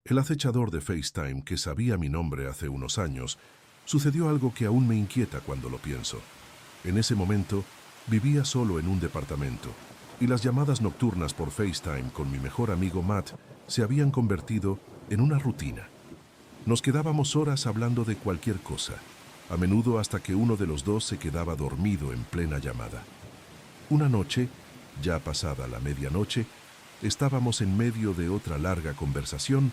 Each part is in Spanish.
El acechador de FaceTime, que sabía mi nombre hace unos años, sucedió algo que aún me inquieta cuando lo pienso. En ese momento, vivía solo en un departamento, y las llamadas nocturnas por FaceTime con mi mejor amigo Matt se habían convertido en una rutina. Nos quedábamos horas hablando de cualquier cosa, a menudo hasta que uno de los dos se quedaba dormido en plena llamada. Una noche, ya pasada la medianoche, estábamos en medio de otra larga conversación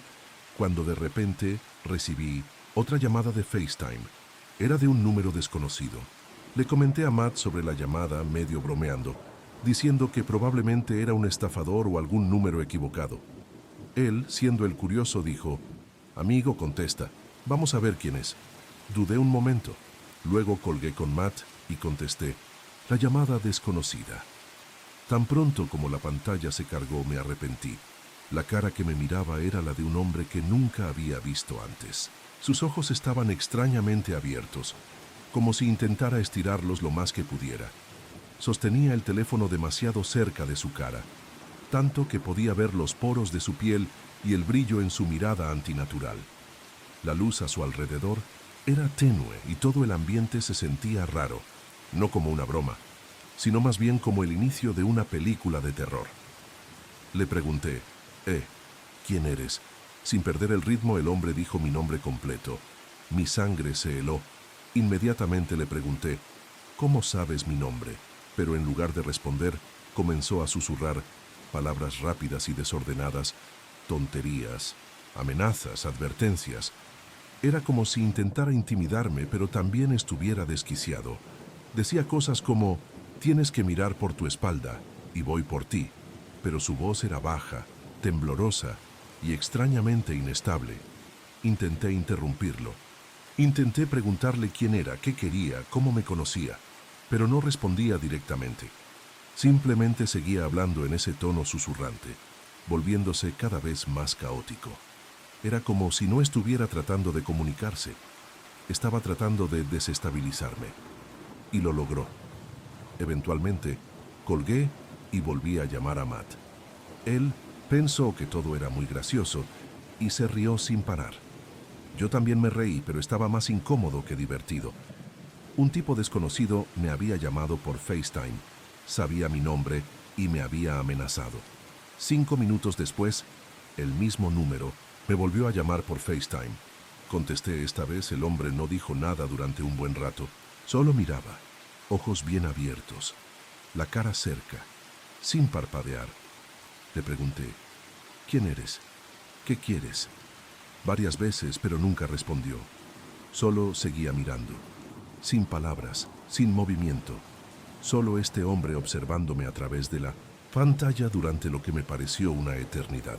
cuando de repente recibí otra llamada de FaceTime. Era de un número desconocido. Le comenté a Matt sobre la llamada medio bromeando, diciendo que probablemente era un estafador o algún número equivocado. Él, siendo el curioso, dijo: «Amigo, contesta, vamos a ver quién es». Dudé un momento. Luego colgué con Matt y contesté: «La llamada desconocida». Tan pronto como la pantalla se cargó, me arrepentí. La cara que me miraba era la de un hombre que nunca había visto antes. Sus ojos estaban extrañamente abiertos, como si intentara estirarlos lo más que pudiera. Sostenía el teléfono demasiado cerca de su cara, tanto que podía ver los poros de su piel y el brillo en su mirada antinatural. La luz a su alrededor era tenue y todo el ambiente se sentía raro, no como una broma, sino más bien como el inicio de una película de terror. Le pregunté: ¿quién eres? Sin perder el ritmo, el hombre dijo mi nombre completo. Mi sangre se heló. Inmediatamente le pregunté: «¿Cómo sabes mi nombre?». Pero en lugar de responder, comenzó a susurrar palabras rápidas y desordenadas, tonterías, amenazas, advertencias. Era como si intentara intimidarme, pero también estuviera desquiciado. Decía cosas como: «Tienes que mirar por tu espalda y voy por ti», pero su voz era baja, temblorosa y extrañamente inestable. Intenté interrumpirlo. Intenté preguntarle quién era, qué quería, cómo me conocía, pero no respondía directamente. Simplemente seguía hablando en ese tono susurrante, volviéndose cada vez más caótico. Era como si no estuviera tratando de comunicarse. Estaba tratando de desestabilizarme. Y lo logró. Eventualmente, colgué y volví a llamar a Matt. Él pensó que todo era muy gracioso y se rió sin parar. Yo también me reí, pero estaba más incómodo que divertido. Un tipo desconocido me había llamado por FaceTime, sabía mi nombre y me había amenazado. 5 minutos después, el mismo número me volvió a llamar por FaceTime. Contesté. Esta vez el hombre no dijo nada durante un buen rato, solo miraba, ojos bien abiertos, la cara cerca, sin parpadear. Le pregunté: «¿Quién eres? ¿Qué quieres?». Varias veces, pero nunca respondió. Solo seguía mirando, sin palabras, sin movimiento. Solo este hombre observándome a través de la pantalla durante lo que me pareció una eternidad.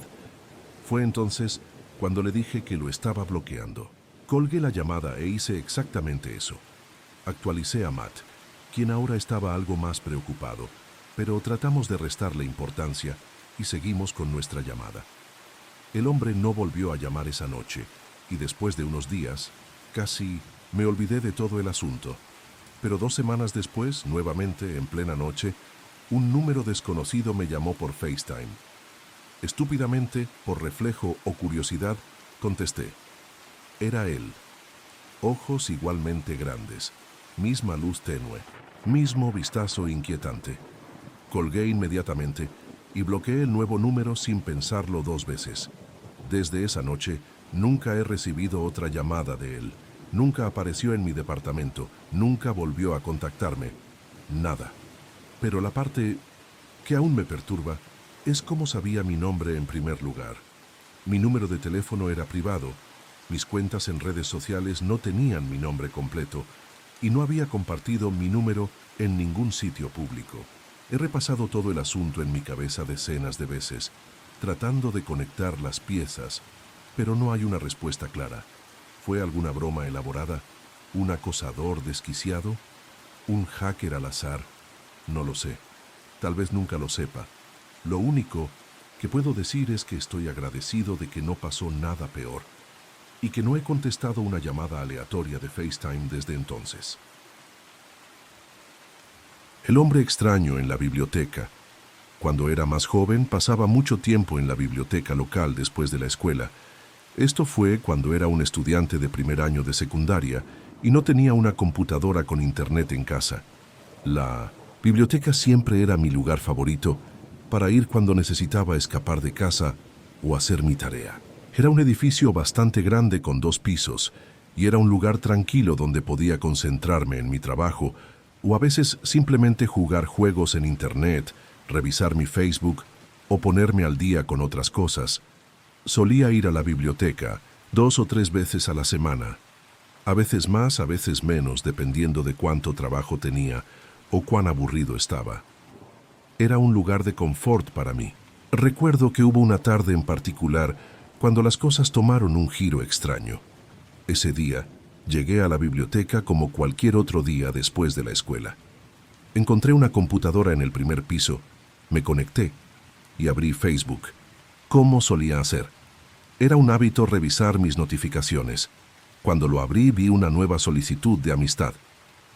Fue entonces cuando le dije que lo estaba bloqueando. Colgué la llamada e hice exactamente eso. Actualicé a Matt, quien ahora estaba algo más preocupado, pero tratamos de restarle importancia y seguimos con nuestra llamada. El hombre no volvió a llamar esa noche, y después de unos días, casi me olvidé de todo el asunto. Pero 2 semanas después, nuevamente en plena noche, un número desconocido me llamó por FaceTime. Estúpidamente, por reflejo o curiosidad, contesté. Era él. Ojos igualmente grandes, misma luz tenue, mismo vistazo inquietante. Colgué inmediatamente y bloqueé el nuevo número sin pensarlo 2 veces. Desde esa noche, nunca he recibido otra llamada de él. Nunca apareció en mi departamento, nunca volvió a contactarme. Nada. Pero la parte que aún me perturba es cómo sabía mi nombre en primer lugar. Mi número de teléfono era privado, mis cuentas en redes sociales no tenían mi nombre completo y no había compartido mi número en ningún sitio público. He repasado todo el asunto en mi cabeza decenas de veces, tratando de conectar las piezas, pero no hay una respuesta clara. ¿Fue alguna broma elaborada? ¿Un acosador desquiciado? ¿Un hacker al azar? No lo sé. Tal vez nunca lo sepa. Lo único que puedo decir es que estoy agradecido de que no pasó nada peor y que no he contestado una llamada aleatoria de FaceTime desde entonces. El hombre extraño en la biblioteca. Cuando era más joven, pasaba mucho tiempo en la biblioteca local después de la escuela. Esto fue cuando era un estudiante de primer año de secundaria y no tenía una computadora con internet en casa. La biblioteca siempre era mi lugar favorito para ir cuando necesitaba escapar de casa o hacer mi tarea. Era un edificio bastante grande con 2 pisos y era un lugar tranquilo donde podía concentrarme en mi trabajo o a veces simplemente jugar juegos en internet, revisar mi Facebook o ponerme al día con otras cosas. Solía ir a la biblioteca 2 o 3 veces a la semana, a veces más, a veces menos, dependiendo de cuánto trabajo tenía o cuán aburrido estaba. Era un lugar de confort para mí. Recuerdo que hubo una tarde en particular cuando las cosas tomaron un giro extraño. Ese día, llegué a la biblioteca como cualquier otro día después de la escuela. Encontré una computadora en el primer piso, me conecté y abrí Facebook, como solía hacer. Era un hábito revisar mis notificaciones. Cuando lo abrí, vi una nueva solicitud de amistad.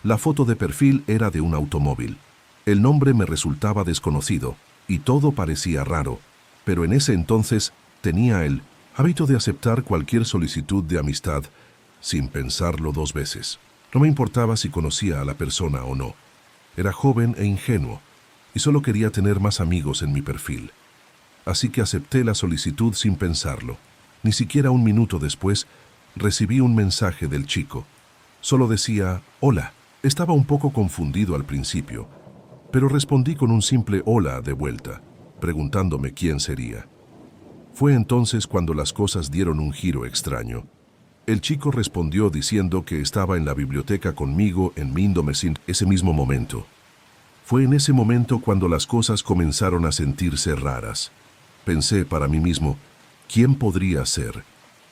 La foto de perfil era de un automóvil. El nombre me resultaba desconocido y todo parecía raro, pero en ese entonces tenía el hábito de aceptar cualquier solicitud de amistad sin pensarlo 2 veces. No me importaba si conocía a la persona o no. Era joven e ingenuo y solo quería tener más amigos en mi perfil. Así que acepté la solicitud sin pensarlo. Ni siquiera un minuto después, recibí un mensaje del chico. Solo decía, hola. Estaba un poco confundido al principio, pero respondí con un simple hola de vuelta, preguntándome quién sería. Fue entonces cuando las cosas dieron un giro extraño. El chico respondió diciendo que estaba en la biblioteca conmigo en Mindomessin ese mismo momento. Fue en ese momento cuando las cosas comenzaron a sentirse raras. Pensé para mí mismo, ¿quién podría ser?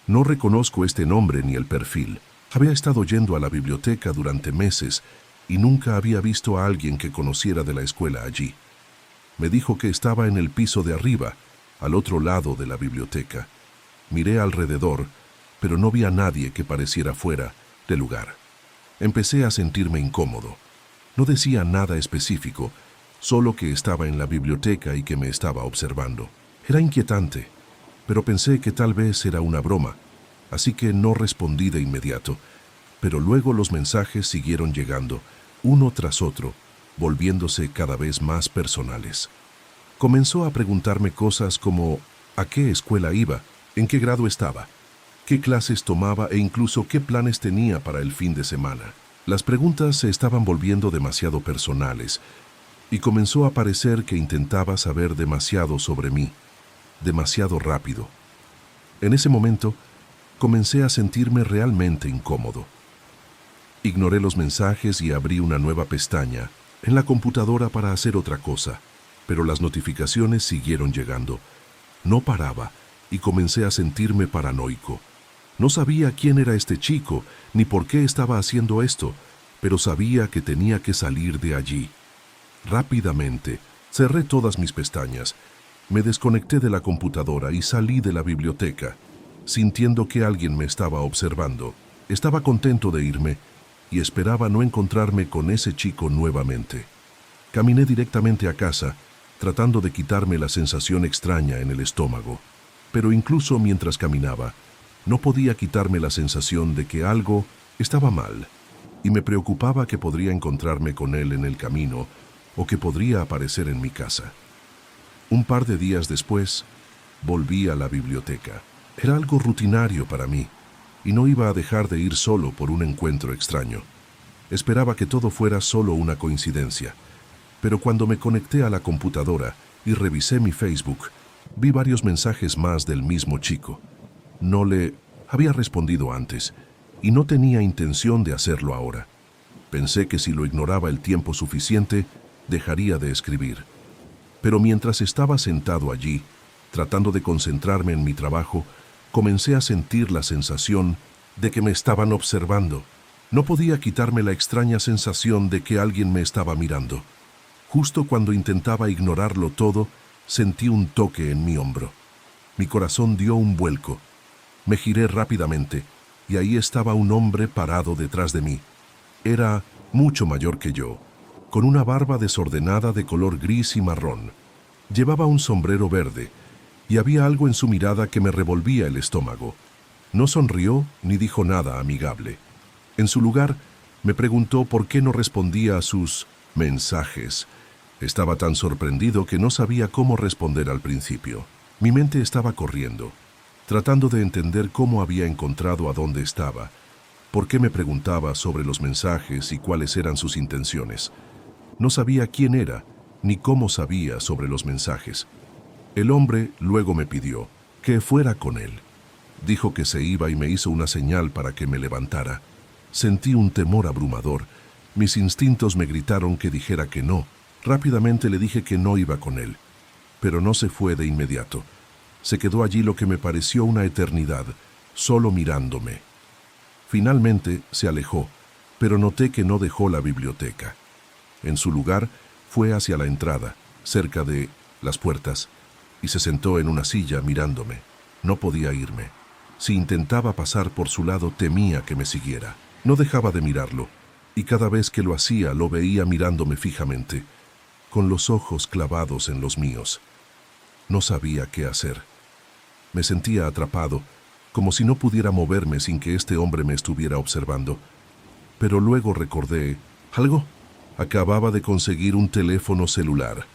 No reconozco este nombre ni el perfil. Había estado yendo a la biblioteca durante meses y nunca había visto a alguien que conociera de la escuela allí. Me dijo que estaba en el piso de arriba, al otro lado de la biblioteca. Miré alrededor, pero no vi a nadie que pareciera fuera del lugar. Empecé a sentirme incómodo. No decía nada específico, solo que estaba en la biblioteca y que me estaba observando. Era inquietante, pero pensé que tal vez era una broma, así que no respondí de inmediato, pero luego los mensajes siguieron llegando, uno tras otro, volviéndose cada vez más personales. Comenzó a preguntarme cosas como ¿a qué escuela iba? ¿En qué grado estaba? ¿Qué clases tomaba e incluso qué planes tenía para el fin de semana? Las preguntas se estaban volviendo demasiado personales y comenzó a parecer que intentaba saber demasiado sobre mí, demasiado rápido. En ese momento, comencé a sentirme realmente incómodo. Ignoré los mensajes y abrí una nueva pestaña en la computadora para hacer otra cosa, pero las notificaciones siguieron llegando. No paraba y comencé a sentirme paranoico. No sabía quién era este chico ni por qué estaba haciendo esto, pero sabía que tenía que salir de allí. Rápidamente, cerré todas mis pestañas, me desconecté de la computadora y salí de la biblioteca, sintiendo que alguien me estaba observando. Estaba contento de irme y esperaba no encontrarme con ese chico nuevamente. Caminé directamente a casa, tratando de quitarme la sensación extraña en el estómago. Pero incluso mientras caminaba, no podía quitarme la sensación de que algo estaba mal, y me preocupaba que podría encontrarme con él en el camino o que podría aparecer en mi casa. Un par de días después, volví a la biblioteca. Era algo rutinario para mí, y no iba a dejar de ir solo por un encuentro extraño. Esperaba que todo fuera solo una coincidencia, pero cuando me conecté a la computadora y revisé mi Facebook, vi varios mensajes más del mismo chico. No le había respondido antes, y no tenía intención de hacerlo ahora. Pensé que si lo ignoraba el tiempo suficiente, dejaría de escribir. Pero mientras estaba sentado allí, tratando de concentrarme en mi trabajo, comencé a sentir la sensación de que me estaban observando. No podía quitarme la extraña sensación de que alguien me estaba mirando. Justo cuando intentaba ignorarlo todo, sentí un toque en mi hombro. Mi corazón dio un vuelco. Me giré rápidamente y ahí estaba un hombre parado detrás de mí. Era mucho mayor que yo, con una barba desordenada de color gris y marrón. Llevaba un sombrero verde y había algo en su mirada que me revolvía el estómago. No sonrió ni dijo nada amigable. En su lugar, me preguntó por qué no respondía a sus mensajes. Estaba tan sorprendido que no sabía cómo responder al principio. Mi mente estaba corriendo, tratando de entender cómo había encontrado a dónde estaba, por qué me preguntaba sobre los mensajes y cuáles eran sus intenciones. No sabía quién era, ni cómo sabía sobre los mensajes. El hombre luego me pidió que fuera con él. Dijo que se iba y me hizo una señal para que me levantara. Sentí un temor abrumador. Mis instintos me gritaron que dijera que no. Rápidamente le dije que no iba con él. Pero no se fue de inmediato. Se quedó allí lo que me pareció una eternidad, solo mirándome. Finalmente se alejó, pero noté que no dejó la biblioteca. En su lugar, fue hacia la entrada, cerca de las puertas, y se sentó en una silla mirándome. No podía irme. Si intentaba pasar por su lado, temía que me siguiera. No dejaba de mirarlo, y cada vez que lo hacía lo veía mirándome fijamente, con los ojos clavados en los míos. No sabía qué hacer. Me sentía atrapado, como si no pudiera moverme sin que este hombre me estuviera observando. Pero luego recordé algo. Acababa de conseguir un teléfono celular.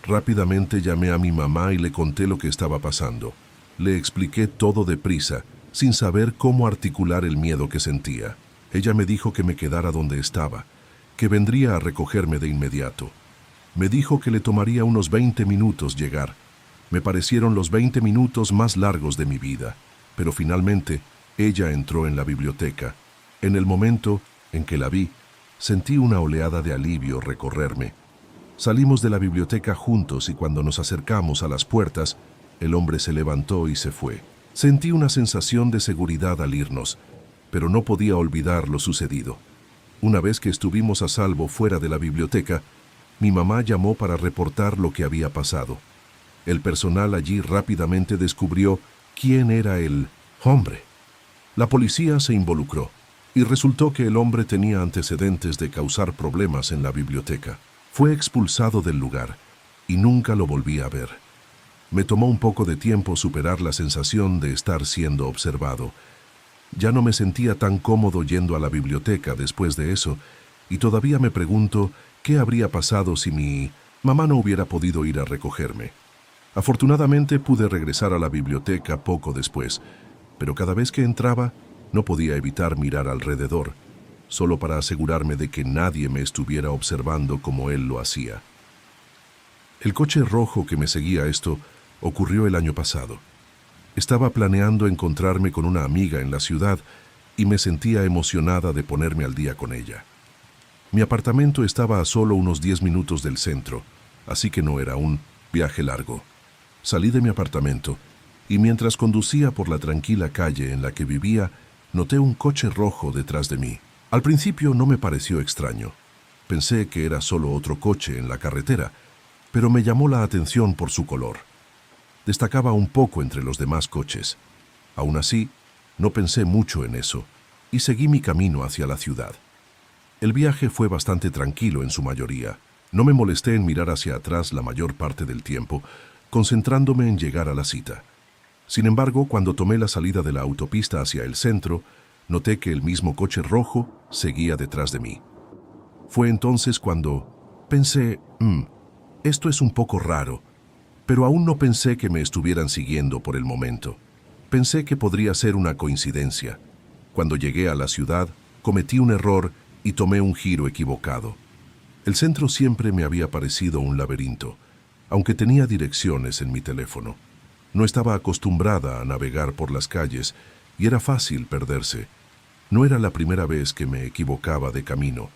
Rápidamente llamé a mi mamá y le conté lo que estaba pasando. Le expliqué todo deprisa, sin saber cómo articular el miedo que sentía. Ella me dijo que me quedara donde estaba, que vendría a recogerme de inmediato. Me dijo que le tomaría unos 20 minutos llegar. Me parecieron los 20 minutos más largos de mi vida, pero finalmente ella entró en la biblioteca. En el momento en que la vi, sentí una oleada de alivio recorrerme. Salimos de la biblioteca juntos y cuando nos acercamos a las puertas, el hombre se levantó y se fue. Sentí una sensación de seguridad al irnos, pero no podía olvidar lo sucedido. Una vez que estuvimos a salvo fuera de la biblioteca, mi mamá llamó para reportar lo que había pasado. El personal allí rápidamente descubrió quién era el hombre. La policía se involucró y resultó que el hombre tenía antecedentes de causar problemas en la biblioteca. Fue expulsado del lugar y nunca lo volví a ver. Me tomó un poco de tiempo superar la sensación de estar siendo observado. Ya no me sentía tan cómodo yendo a la biblioteca después de eso, y todavía me pregunto qué habría pasado si mi mamá no hubiera podido ir a recogerme. Afortunadamente pude regresar a la biblioteca poco después, pero cada vez que entraba no podía evitar mirar alrededor, solo para asegurarme de que nadie me estuviera observando como él lo hacía. El coche rojo que me seguía esto ocurrió el año pasado. Estaba planeando encontrarme con una amiga en la ciudad y me sentía emocionada de ponerme al día con ella. Mi apartamento estaba a solo unos 10 minutos del centro, así que no era un viaje largo. Salí de mi apartamento y mientras conducía por la tranquila calle en la que vivía, noté un coche rojo detrás de mí. Al principio no me pareció extraño. Pensé que era solo otro coche en la carretera, pero me llamó la atención por su color. Destacaba un poco entre los demás coches. Aún así, no pensé mucho en eso y seguí mi camino hacia la ciudad. El viaje fue bastante tranquilo en su mayoría. No me molesté en mirar hacia atrás la mayor parte del tiempo, concentrándome en llegar a la cita. Sin embargo, cuando tomé la salida de la autopista hacia el centro, noté que el mismo coche rojo seguía detrás de mí. Fue entonces cuando pensé, esto es un poco raro, pero aún no pensé que me estuvieran siguiendo por el momento. Pensé que podría ser una coincidencia. Cuando llegué a la ciudad, cometí un error y tomé un giro equivocado. El centro siempre me había parecido un laberinto, aunque tenía direcciones en mi teléfono. No estaba acostumbrada a navegar por las calles y era fácil perderse. No era la primera vez que me equivocaba de camino,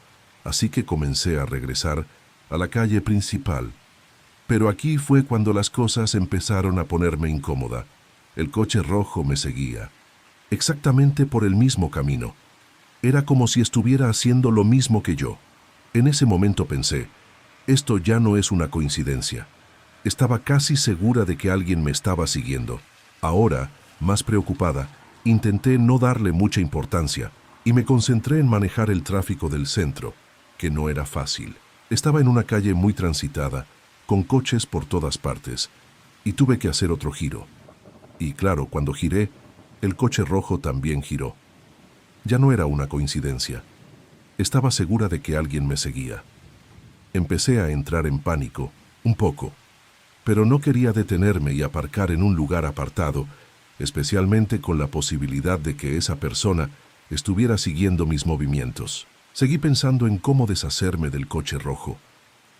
así que comencé a regresar a la calle principal. Pero aquí fue cuando las cosas empezaron a ponerme incómoda. El coche rojo me seguía, exactamente por el mismo camino. Era como si estuviera haciendo lo mismo que yo. En ese momento pensé, esto ya no es una coincidencia. Estaba casi segura de que alguien me estaba siguiendo. Ahora, más preocupada, intenté no darle mucha importancia y me concentré en manejar el tráfico del centro, que no era fácil. Estaba en una calle muy transitada, con coches por todas partes, y tuve que hacer otro giro. Y claro, cuando giré, el coche rojo también giró. Ya no era una coincidencia. Estaba segura de que alguien me seguía. Empecé a entrar en pánico, un poco, pero no quería detenerme y aparcar en un lugar apartado, especialmente con la posibilidad de que esa persona estuviera siguiendo mis movimientos. Seguí pensando en cómo deshacerme del coche rojo.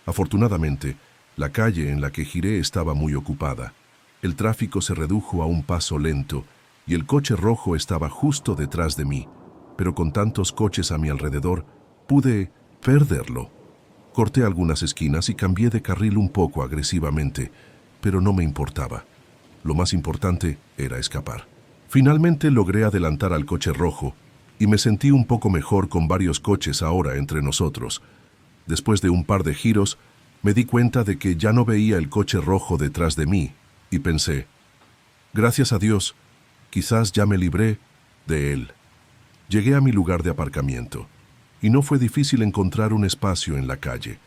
Afortunadamente, la calle en la que giré estaba muy ocupada. El tráfico se redujo a un paso lento y el coche rojo estaba justo detrás de mí, pero con tantos coches a mi alrededor, pude perderlo. Corté algunas esquinas y cambié de carril un poco agresivamente, pero no me importaba. Lo más importante era escapar. Finalmente logré adelantar al coche rojo y me sentí un poco mejor con varios coches ahora entre nosotros. Después de un par de giros, me di cuenta de que ya no veía el coche rojo detrás de mí y pensé, gracias a Dios, quizás ya me libré de él. Llegué a mi lugar de aparcamiento y no fue difícil encontrar un espacio en la calle.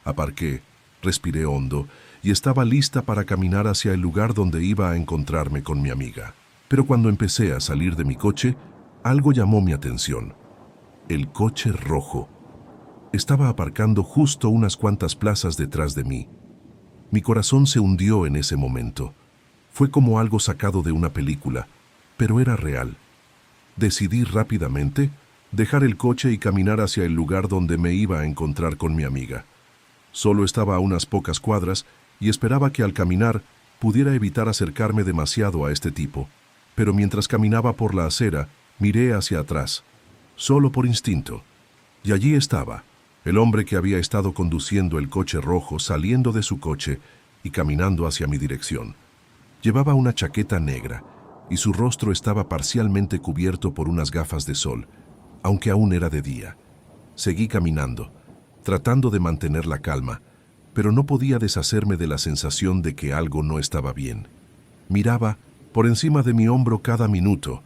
Aparqué, respiré hondo y estaba lista para caminar hacia el lugar donde iba a encontrarme con mi amiga. Pero cuando empecé a salir de mi coche, algo llamó mi atención. El coche rojo. Estaba aparcando justo unas cuantas plazas detrás de mí. Mi corazón se hundió en ese momento. Fue como algo sacado de una película, pero era real. Decidí rápidamente dejar el coche y caminar hacia el lugar donde me iba a encontrar con mi amiga. Solo estaba a unas pocas cuadras y esperaba que al caminar pudiera evitar acercarme demasiado a este tipo. Pero mientras caminaba por la acera, miré hacia atrás, solo por instinto. Y allí estaba, el hombre que había estado conduciendo el coche rojo saliendo de su coche y caminando hacia mi dirección. Llevaba una chaqueta negra y su rostro estaba parcialmente cubierto por unas gafas de sol, aunque aún era de día. Seguí caminando, tratando de mantener la calma, pero no podía deshacerme de la sensación de que algo no estaba bien. Miraba por encima de mi hombro cada minuto,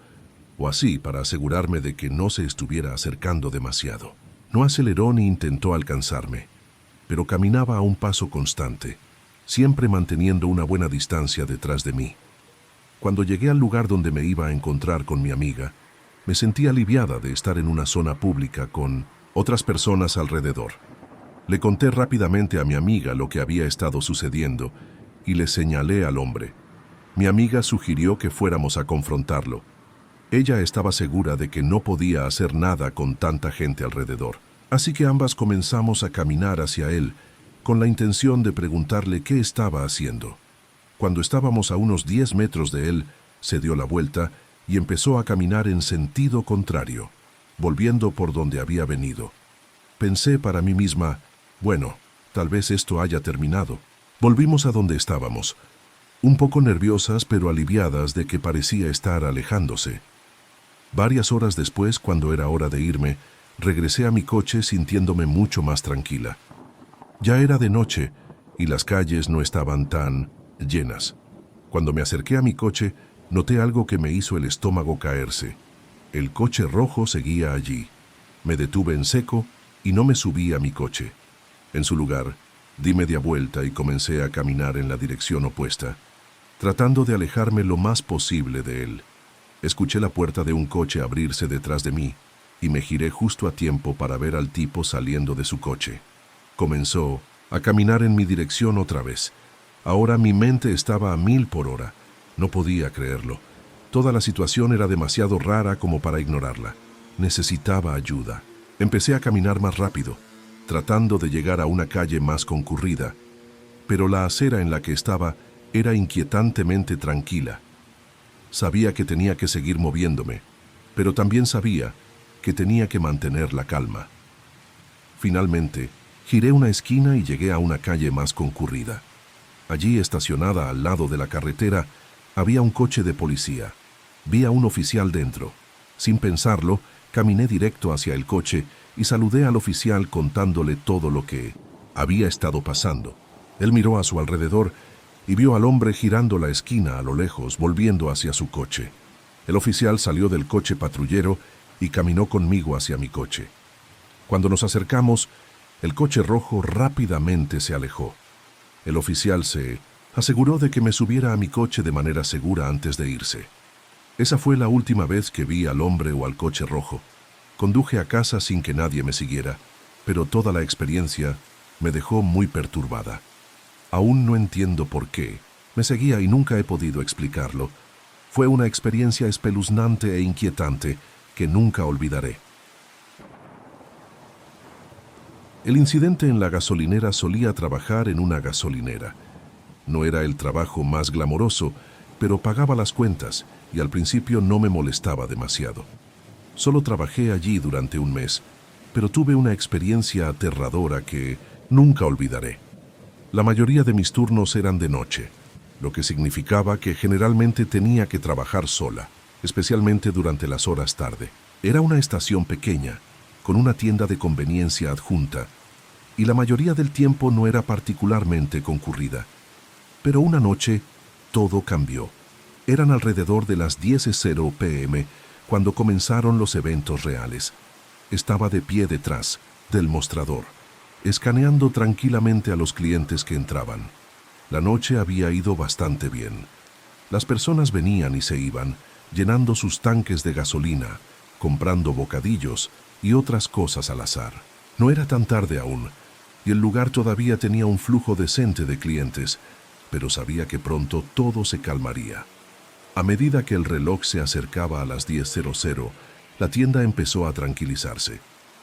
o así para asegurarme de que no se estuviera acercando demasiado. No aceleró ni intentó alcanzarme, pero caminaba a un paso constante, siempre manteniendo una buena distancia detrás de mí. Cuando llegué al lugar donde me iba a encontrar con mi amiga, me sentí aliviada de estar en una zona pública con otras personas alrededor. Le conté rápidamente a mi amiga lo que había estado sucediendo y le señalé al hombre. Mi amiga sugirió que fuéramos a confrontarlo. Ella estaba segura de que no podía hacer nada con tanta gente alrededor. Así que ambas comenzamos a caminar hacia él, con la intención de preguntarle qué estaba haciendo. Cuando estábamos a unos 10 metros de él, se dio la vuelta y empezó a caminar en sentido contrario, volviendo por donde había venido. Pensé para mí misma, bueno, tal vez esto haya terminado. Volvimos a donde estábamos, un poco nerviosas pero aliviadas de que parecía estar alejándose. Varias horas después, cuando era hora de irme, regresé a mi coche sintiéndome mucho más tranquila. Ya era de noche y las calles no estaban tan llenas. Cuando me acerqué a mi coche, noté algo que me hizo el estómago caerse. El coche rojo seguía allí. Me detuve en seco y no me subí a mi coche. En su lugar, di media vuelta y comencé a caminar en la dirección opuesta, tratando de alejarme lo más posible de él. Escuché la puerta de un coche abrirse detrás de mí y me giré justo a tiempo para ver al tipo saliendo de su coche. Comenzó a caminar en mi dirección otra vez. Ahora mi mente estaba a 1000 por hora. No podía creerlo. Toda la situación era demasiado rara como para ignorarla. Necesitaba ayuda. Empecé a caminar más rápido, tratando de llegar a una calle más concurrida, pero la acera en la que estaba era inquietantemente tranquila. Sabía que tenía que seguir moviéndome, pero también sabía que tenía que mantener la calma. Finalmente, giré una esquina y llegué a una calle más concurrida. Allí, estacionada al lado de la carretera, había un coche de policía. Vi a un oficial dentro. Sin pensarlo, caminé directo hacia el coche y saludé al oficial contándole todo lo que había estado pasando. Él miró a su alrededor y vio al hombre girando la esquina a lo lejos, volviendo hacia su coche. El oficial salió del coche patrullero y caminó conmigo hacia mi coche. Cuando nos acercamos, el coche rojo rápidamente se alejó. El oficial se aseguró de que me subiera a mi coche de manera segura antes de irse. Esa fue la última vez que vi al hombre o al coche rojo. Conduje a casa sin que nadie me siguiera, pero toda la experiencia me dejó muy perturbada. Aún no entiendo por qué. Me seguía y nunca he podido explicarlo. Fue una experiencia espeluznante e inquietante que nunca olvidaré. El incidente en la gasolinera: solía trabajar en una gasolinera. No era el trabajo más glamoroso, pero pagaba las cuentas y al principio no me molestaba demasiado. Solo trabajé allí durante un mes, pero tuve una experiencia aterradora que nunca olvidaré. La mayoría de mis turnos eran de noche, lo que significaba que generalmente tenía que trabajar sola, especialmente durante las horas tarde. Era una estación pequeña, con una tienda de conveniencia adjunta, y la mayoría del tiempo no era particularmente concurrida. Pero una noche, todo cambió. Eran alrededor de las 10:00 p.m. cuando comenzaron los eventos reales. Estaba de pie detrás del mostrador, escaneando tranquilamente a los clientes que entraban. La noche había ido bastante bien. Las personas venían y se iban, llenando sus tanques de gasolina, comprando bocadillos y otras cosas al azar. No era tan tarde aún, y el lugar todavía tenía un flujo decente de clientes, pero sabía que pronto todo se calmaría. A medida que el reloj se acercaba a las 10:00, la tienda empezó a tranquilizarse.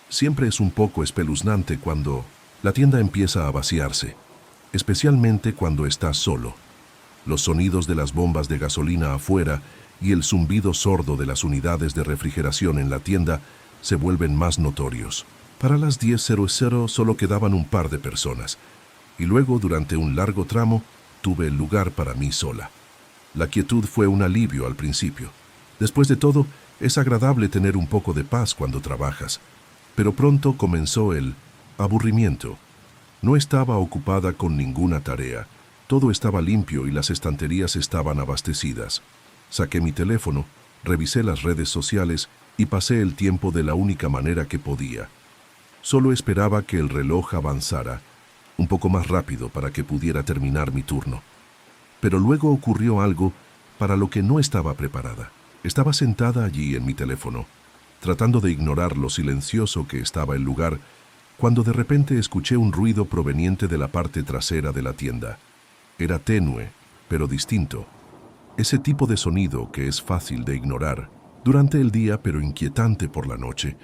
Siempre es un poco espeluznante cuando la tienda empieza a vaciarse, especialmente cuando estás solo. Los sonidos de las bombas de gasolina afuera y el zumbido sordo de las unidades de refrigeración en la tienda se vuelven más notorios. Para las 10:00 solo quedaban un par de personas, y luego, durante un largo tramo, tuve el lugar para mí sola. La quietud fue un alivio al principio. Después de todo, es agradable tener un poco de paz cuando trabajas. Pero pronto comenzó el aburrimiento. No estaba ocupada con ninguna tarea. Todo estaba limpio y las estanterías estaban abastecidas. Saqué mi teléfono, revisé las redes sociales y pasé el tiempo de la única manera que podía. Solo esperaba que el reloj avanzara un poco más rápido para que pudiera terminar mi turno. Pero luego ocurrió algo para lo que no estaba preparada. Estaba sentada allí en mi teléfono, tratando de ignorar lo silencioso que estaba el lugar, cuando de repente escuché un ruido proveniente de la parte trasera de la tienda. Era tenue, pero distinto. Ese tipo de sonido que es fácil de ignorar durante el día, pero inquietante por la noche,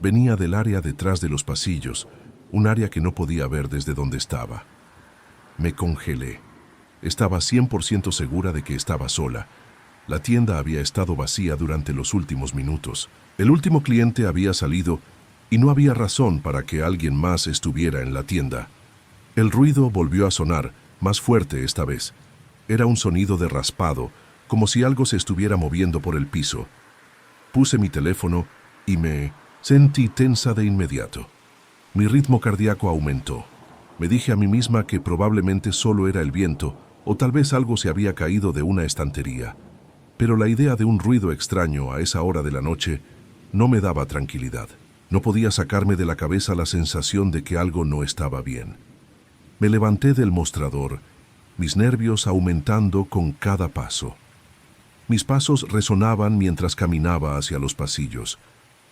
venía del área detrás de los pasillos, un área que no podía ver desde donde estaba. Me congelé. Estaba 100% segura de que estaba sola. La tienda había estado vacía durante los últimos minutos. El último cliente había salido y no había razón para que alguien más estuviera en la tienda. El ruido volvió a sonar, más fuerte esta vez. Era un sonido de raspado, como si algo se estuviera moviendo por el piso. Puse mi teléfono y me sentí tensa de inmediato. Mi ritmo cardíaco aumentó. Me dije a mí misma que probablemente solo era el viento, o tal vez algo se había caído de una estantería. Pero la idea de un ruido extraño a esa hora de la noche no me daba tranquilidad. No podía sacarme de la cabeza la sensación de que algo no estaba bien. Me levanté del mostrador, mis nervios aumentando con cada paso. Mis pasos resonaban mientras caminaba hacia los pasillos.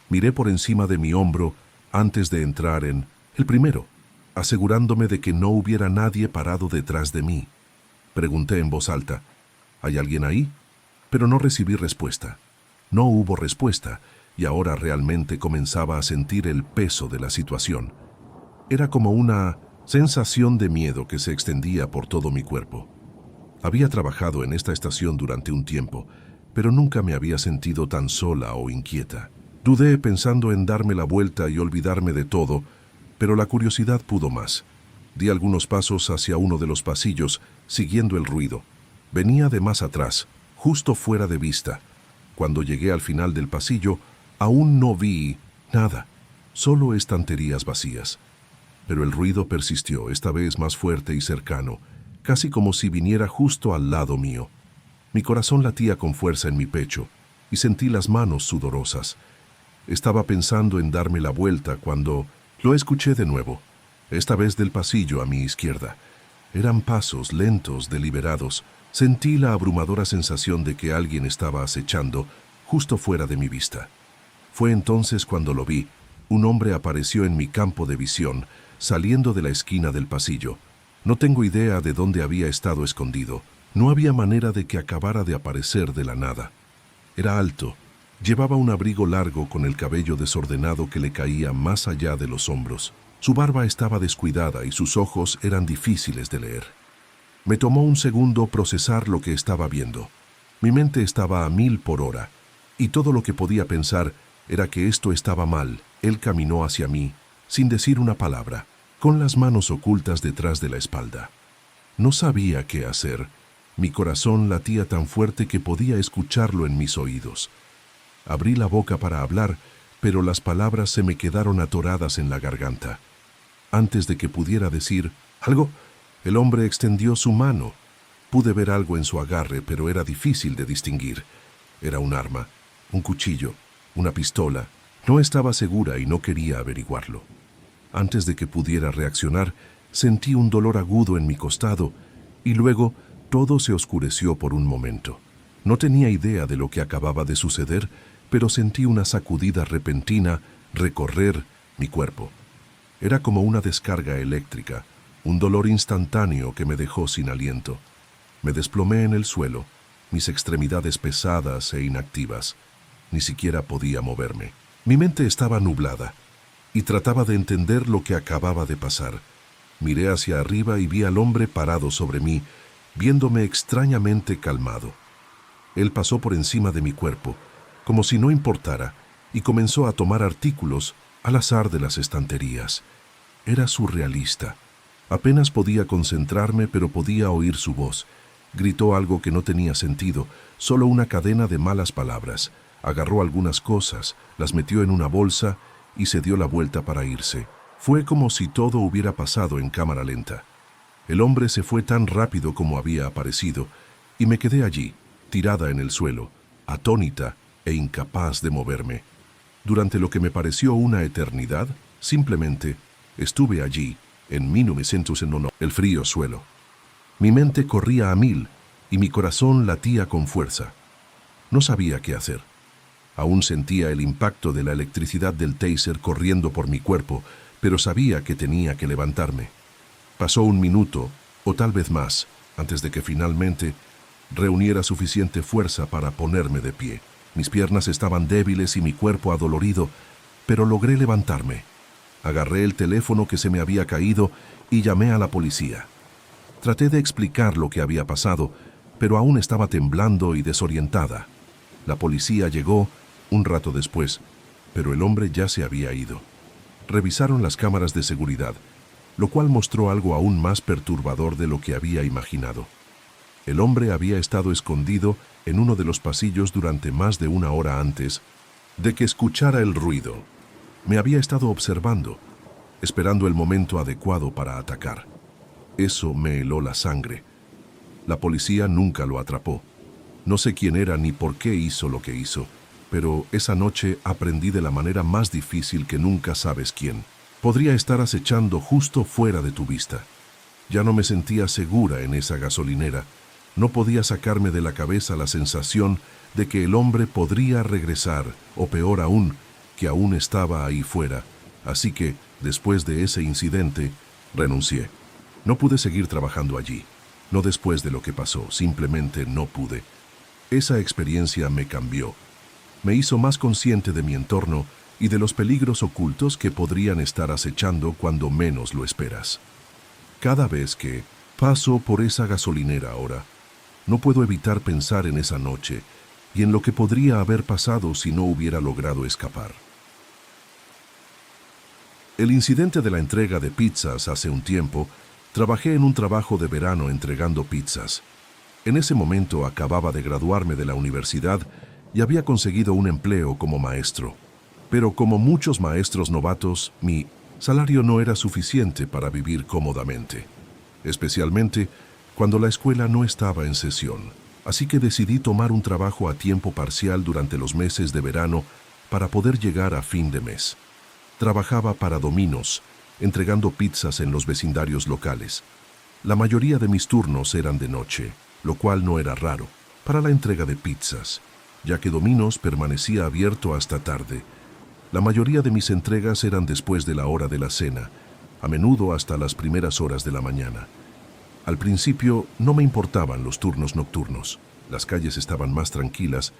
Miré por encima de mi hombro antes de entrar en el primero, asegurándome de que no hubiera nadie parado detrás de mí. Pregunté en voz alta, ¿hay alguien ahí? Pero no recibí respuesta. No hubo respuesta, y ahora realmente comenzaba a sentir el peso de la situación. Era como una sensación de miedo que se extendía por todo mi cuerpo. Había trabajado en esta estación durante un tiempo, pero nunca me había sentido tan sola o inquieta. Dudé pensando en darme la vuelta y olvidarme de todo, pero la curiosidad pudo más. Di algunos pasos hacia uno de los pasillos, siguiendo el ruido. Venía de más atrás, justo fuera de vista. Cuando llegué al final del pasillo, aún no vi nada, solo estanterías vacías. Pero el ruido persistió, esta vez más fuerte y cercano, casi como si viniera justo al lado mío. Mi corazón latía con fuerza en mi pecho y sentí las manos sudorosas. Estaba pensando en darme la vuelta cuando lo escuché de nuevo, esta vez del pasillo a mi izquierda. Eran pasos lentos, deliberados, Sentí la abrumadora sensación de que alguien estaba acechando justo fuera de mi vista. Fue entonces cuando lo vi. Un hombre apareció en mi campo de visión, saliendo de la esquina del pasillo. No tengo idea de dónde había estado escondido. No había manera de que acabara de aparecer de la nada. Era alto. Llevaba un abrigo largo con el cabello desordenado que le caía más allá de los hombros. Su barba estaba descuidada y sus ojos eran difíciles de leer. Me tomó un segundo procesar lo que estaba viendo. Mi mente estaba a 1000 por hora, y todo lo que podía pensar era que esto estaba mal. Él caminó hacia mí, sin decir una palabra, con las manos ocultas detrás de la espalda. No sabía qué hacer. Mi corazón latía tan fuerte que podía escucharlo en mis oídos. Abrí la boca para hablar, pero las palabras se me quedaron atoradas en la garganta. Antes de que pudiera decir algo, el hombre extendió su mano. Pude ver algo en su agarre, pero era difícil de distinguir. Era un arma, un cuchillo, una pistola. No estaba segura y no quería averiguarlo. Antes de que pudiera reaccionar, sentí un dolor agudo en mi costado y luego todo se oscureció por un momento. No tenía idea de lo que acababa de suceder, pero sentí una sacudida repentina recorrer mi cuerpo. Era como una descarga eléctrica, un dolor instantáneo que me dejó sin aliento. Me desplomé en el suelo, mis extremidades pesadas e inactivas. Ni siquiera podía moverme. Mi mente estaba nublada y trataba de entender lo que acababa de pasar. Miré hacia arriba y vi al hombre parado sobre mí, viéndome extrañamente calmado. Él pasó por encima de mi cuerpo, como si no importara, y comenzó a tomar artículos al azar de las estanterías. Era surrealista. Apenas podía concentrarme, pero podía oír su voz. Gritó algo que no tenía sentido, solo una cadena de malas palabras. Agarró algunas cosas, las metió en una bolsa y se dio la vuelta para irse. Fue como si todo hubiera pasado en cámara lenta. El hombre se fue tan rápido como había aparecido, y me quedé allí, tirada en el suelo, atónita e incapaz de moverme. Durante lo que me pareció una eternidad, simplemente estuve allí, en 1901, el frío suelo. Mi mente corría a 1000 y mi corazón latía con fuerza. No sabía qué hacer. Aún sentía el impacto de la electricidad del taser corriendo por mi cuerpo, pero sabía que tenía que levantarme. Pasó un minuto, o tal vez más, antes de que finalmente reuniera suficiente fuerza para ponerme de pie. Mis piernas estaban débiles y mi cuerpo adolorido, pero logré levantarme. Agarré el teléfono que se me había caído y llamé a la policía. Traté de explicar lo que había pasado, pero aún estaba temblando y desorientada. La policía llegó un rato después, pero el hombre ya se había ido. Revisaron las cámaras de seguridad, lo cual mostró algo aún más perturbador de lo que había imaginado. El hombre había estado escondido en uno de los pasillos durante más de 1 hora antes de que escuchara el ruido. Me había estado observando, esperando el momento adecuado para atacar. Eso me heló la sangre. La policía nunca lo atrapó. No sé quién era ni por qué hizo lo que hizo, pero esa noche aprendí de la manera más difícil que nunca sabes quién. Podría estar acechando justo fuera de tu vista. Ya no me sentía segura en esa gasolinera. No podía sacarme de la cabeza la sensación de que el hombre podría regresar, o peor aún, que aún estaba ahí fuera. Así que, después de ese incidente, renuncié. No pude seguir trabajando allí. No después de lo que pasó, simplemente no pude. Esa experiencia me cambió. Me hizo más consciente de mi entorno y de los peligros ocultos que podrían estar acechando cuando menos lo esperas. Cada vez que paso por esa gasolinera ahora, no puedo evitar pensar en esa noche y en lo que podría haber pasado si no hubiera logrado escapar. El incidente de la entrega de pizzas hace un tiempo, trabajé en un trabajo de verano entregando pizzas. En ese momento acababa de graduarme de la universidad y había conseguido un empleo como maestro. Pero como muchos maestros novatos, mi salario no era suficiente para vivir cómodamente, especialmente cuando la escuela no estaba en sesión. Así que decidí tomar un trabajo a tiempo parcial durante los meses de verano para poder llegar a fin de mes. Trabajaba para Domino's, entregando pizzas en los vecindarios locales. La mayoría de mis turnos eran de noche. lo cual no era raro para la entrega de pizzas, ya que Domino's permanecía abierto hasta tarde. La mayoría de mis entregas eran después de la hora de la cena, a menudo hasta las primeras horas de la mañana. Al principio no me importaban los turnos nocturnos, las calles estaban más tranquilas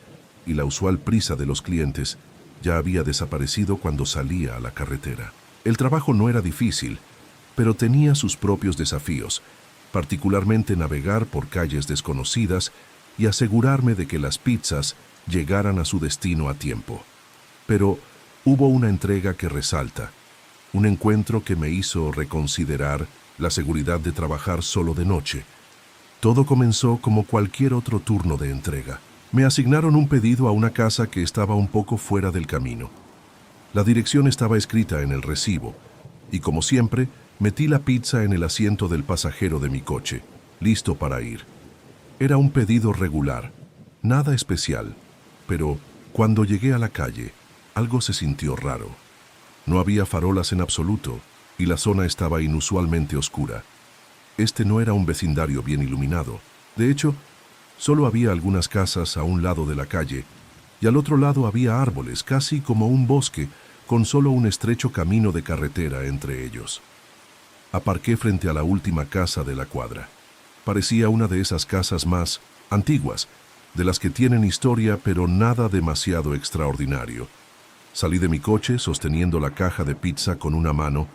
y la usual prisa de los clientes ya había desaparecido cuando salía a la carretera. El trabajo no era difícil, pero tenía sus propios desafíos, particularmente navegar por calles desconocidas y asegurarme de que las pizzas llegaran a su destino a tiempo. Pero hubo una entrega que resalta, un encuentro que me hizo reconsiderar la seguridad de trabajar solo de noche. Todo comenzó como cualquier otro turno de entrega. Me asignaron un pedido a una casa que estaba un poco fuera del camino. La dirección estaba escrita en el recibo, y como siempre, metí la pizza en el asiento del pasajero de mi coche, listo para ir. Era un pedido regular, nada especial, pero cuando llegué a la calle, algo se sintió raro. No había farolas en absoluto, y la zona estaba inusualmente oscura. Este no era un vecindario bien iluminado. De hecho, solo había algunas casas a un lado de la calle, y al otro lado había árboles, casi como un bosque, con solo un estrecho camino de carretera entre ellos. Aparqué frente a la última casa de la cuadra. Parecía una de esas casas más antiguas, de las que tienen historia pero nada demasiado extraordinario. Salí de mi coche sosteniendo la caja de pizza con una mano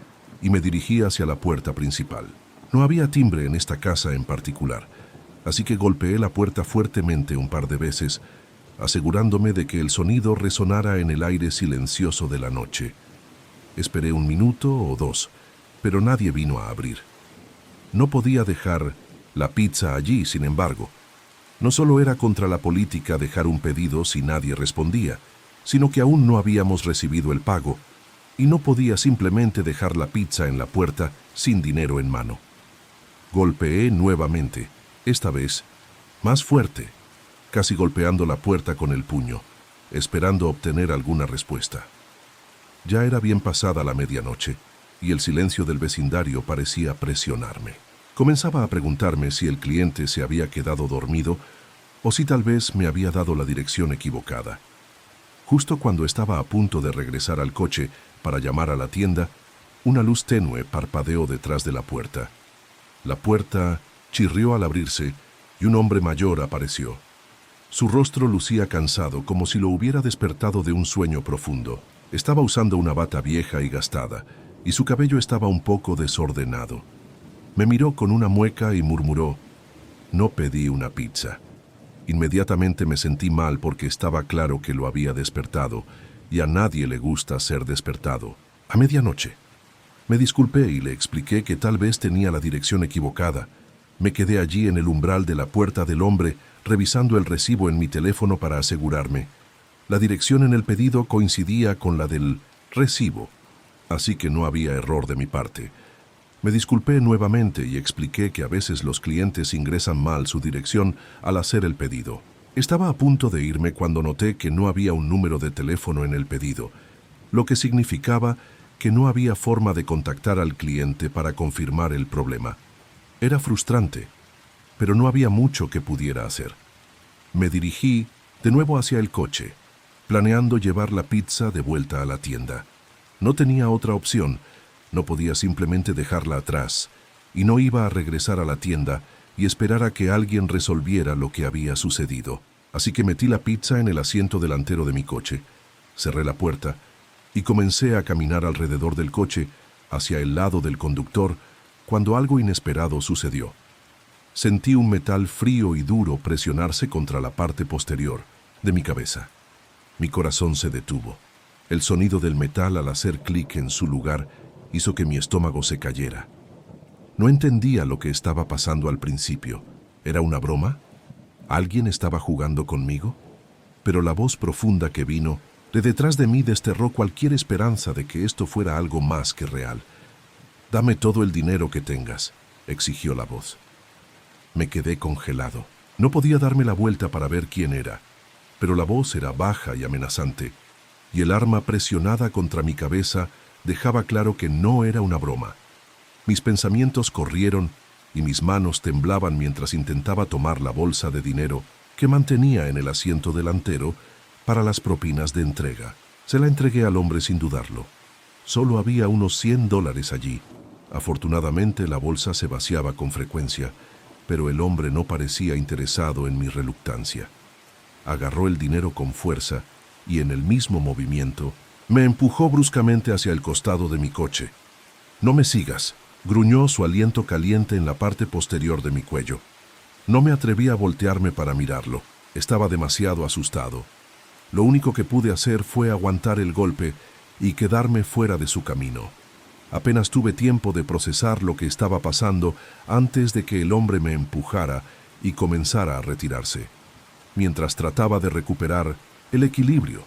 y me dirigí hacia la puerta principal. No había timbre en esta casa en particular, así que golpeé la puerta fuertemente un par de veces, asegurándome de que el sonido resonara en el aire silencioso de la noche. Esperé 1 minuto o 2, pero nadie vino a abrir. No podía dejar la pizza allí, sin embargo. No solo era contra la política dejar un pedido si nadie respondía, sino que aún no habíamos recibido el pago, y no podía simplemente dejar la pizza en la puerta sin dinero en mano. Golpeé nuevamente, esta vez más fuerte, casi golpeando la puerta con el puño, esperando obtener alguna respuesta. Ya era bien pasada la medianoche, y el silencio del vecindario parecía presionarme. Comenzaba a preguntarme si el cliente se había quedado dormido o si tal vez me había dado la dirección equivocada. Justo cuando estaba a punto de regresar al coche para llamar a la tienda, una luz tenue parpadeó detrás de la puerta. La puerta chirrió al abrirse y un hombre mayor apareció. Su rostro lucía cansado, como si lo hubiera despertado de un sueño profundo. Estaba usando una bata vieja y gastada, y su cabello estaba un poco desordenado. Me miró con una mueca y murmuró: «No pedí una pizza». Inmediatamente me sentí mal porque estaba claro que lo había despertado, y a nadie le gusta ser despertado a medianoche. Me disculpé y le expliqué que tal vez tenía la dirección equivocada. Me quedé allí en el umbral de la puerta del hombre, revisando el recibo en mi teléfono para asegurarme. La dirección en el pedido coincidía con la del recibo, así que no había error de mi parte. Me disculpé nuevamente y expliqué que a veces los clientes ingresan mal su dirección al hacer el pedido. Estaba a punto de irme cuando noté que no había un número de teléfono en el pedido, lo que significaba que no había forma de contactar al cliente para confirmar el problema. Era frustrante, pero no había mucho que pudiera hacer. Me dirigí de nuevo hacia el coche, planeando llevar la pizza de vuelta a la tienda. No tenía otra opción, no podía simplemente dejarla atrás, y no iba a regresar a la tienda y esperar a que alguien resolviera lo que había sucedido. Así que metí la pizza en el asiento delantero de mi coche, cerré la puerta y comencé a caminar alrededor del coche hacia el lado del conductor cuando algo inesperado sucedió. Sentí un metal frío y duro presionarse contra la parte posterior de mi cabeza. Mi corazón se detuvo. El sonido del metal al hacer clic en su lugar hizo que mi estómago se cayera. No entendía lo que estaba pasando al principio. ¿Era una broma? ¿Alguien estaba jugando conmigo? Pero la voz profunda que vino de detrás de mí desterró cualquier esperanza de que esto fuera algo más que real. «Dame todo el dinero que tengas», exigió la voz. Me quedé congelado. No podía darme la vuelta para ver quién era, pero la voz era baja y amenazante, y el arma presionada contra mi cabeza dejaba claro que no era una broma. Mis pensamientos corrieron y mis manos temblaban mientras intentaba tomar la bolsa de dinero que mantenía en el asiento delantero para las propinas de entrega. Se la entregué al hombre sin dudarlo. Solo había unos $100 allí. Afortunadamente la bolsa se vaciaba con frecuencia, pero el hombre no parecía interesado en mi reluctancia. Agarró el dinero con fuerza y en el mismo movimiento me empujó bruscamente hacia el costado de mi coche. «No me sigas», gruñó su aliento caliente en la parte posterior de mi cuello. No me atreví a voltearme para mirarlo. Estaba demasiado asustado. Lo único que pude hacer fue aguantar el golpe y quedarme fuera de su camino. Apenas tuve tiempo de procesar lo que estaba pasando antes de que el hombre me empujara y comenzara a retirarse. Mientras trataba de recuperar el equilibrio,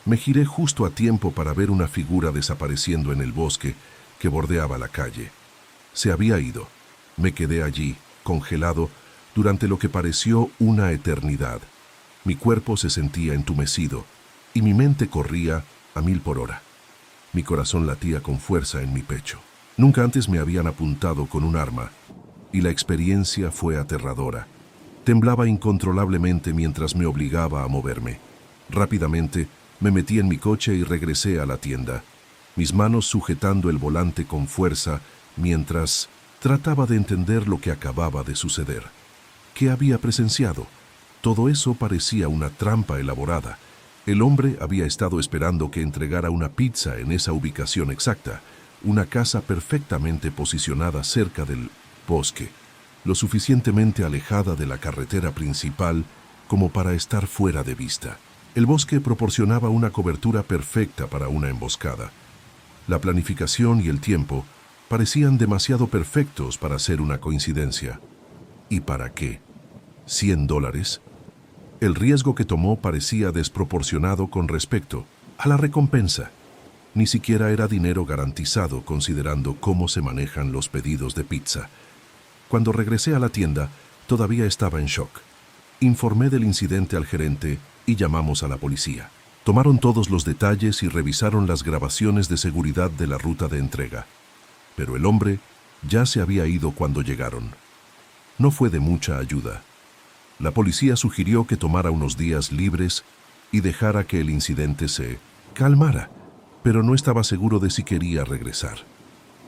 me giré justo a tiempo para ver una figura desapareciendo en el bosque que bordeaba la calle. Se había ido. Me quedé allí, congelado, durante lo que pareció una eternidad. Mi cuerpo se sentía entumecido y mi mente corría a 1000 por hora. Mi corazón latía con fuerza en mi pecho. Nunca antes me habían apuntado con un arma y la experiencia fue aterradora. Temblaba incontrolablemente mientras me obligaba a moverme. Rápidamente me metí en mi coche y regresé a la tienda, mis manos sujetando el volante con fuerza mientras trataba de entender lo que acababa de suceder. ¿Qué había presenciado? Todo eso parecía una trampa elaborada. El hombre había estado esperando que entregara una pizza en esa ubicación exacta, una casa perfectamente posicionada cerca del bosque, lo suficientemente alejada de la carretera principal como para estar fuera de vista. El bosque proporcionaba una cobertura perfecta para una emboscada. La planificación y el tiempo parecían demasiado perfectos para ser una coincidencia. ¿Y para qué? $100. El riesgo que tomó parecía desproporcionado con respecto a la recompensa. Ni siquiera era dinero garantizado considerando cómo se manejan los pedidos de pizza. Cuando regresé a la tienda, todavía estaba en shock. Informé del incidente al gerente y llamamos a la policía. Tomaron todos los detalles y revisaron las grabaciones de seguridad de la ruta de entrega. Pero el hombre ya se había ido cuando llegaron. No fue de mucha ayuda. La policía sugirió que tomara unos días libres y dejara que el incidente se calmara, pero no estaba seguro de si quería regresar.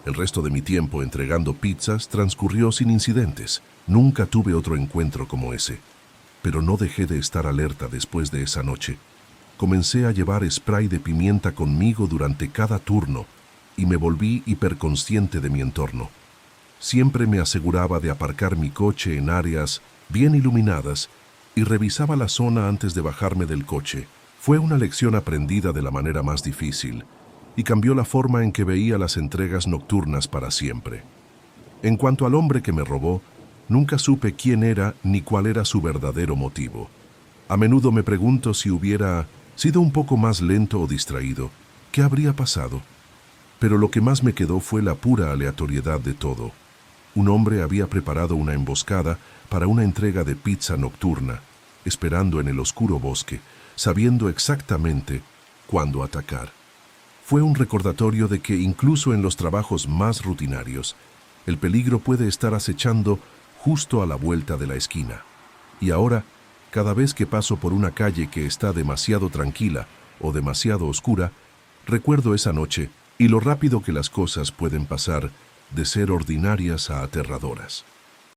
El resto de mi tiempo entregando pizzas transcurrió sin incidentes. Nunca tuve otro encuentro como ese. Pero no dejé de estar alerta después de esa noche. Comencé a llevar spray de pimienta conmigo durante cada turno y me volví hiperconsciente de mi entorno. Siempre me aseguraba de aparcar mi coche en áreas bien iluminadas y revisaba la zona antes de bajarme del coche. Fue una lección aprendida de la manera más difícil y cambió la forma en que veía las entregas nocturnas para siempre. En cuanto al hombre que me robó, nunca supe quién era ni cuál era su verdadero motivo. A menudo me pregunto si hubiera sido un poco más lento o distraído, ¿qué habría pasado? Pero lo que más me quedó fue la pura aleatoriedad de todo. Un hombre había preparado una emboscada para una entrega de pizza nocturna, esperando en el oscuro bosque, sabiendo exactamente cuándo atacar. Fue un recordatorio de que incluso en los trabajos más rutinarios, el peligro puede estar acechando justo a la vuelta de la esquina. Y ahora, cada vez que paso por una calle que está demasiado tranquila o demasiado oscura, recuerdo esa noche y lo rápido que las cosas pueden pasar de ser ordinarias a aterradoras.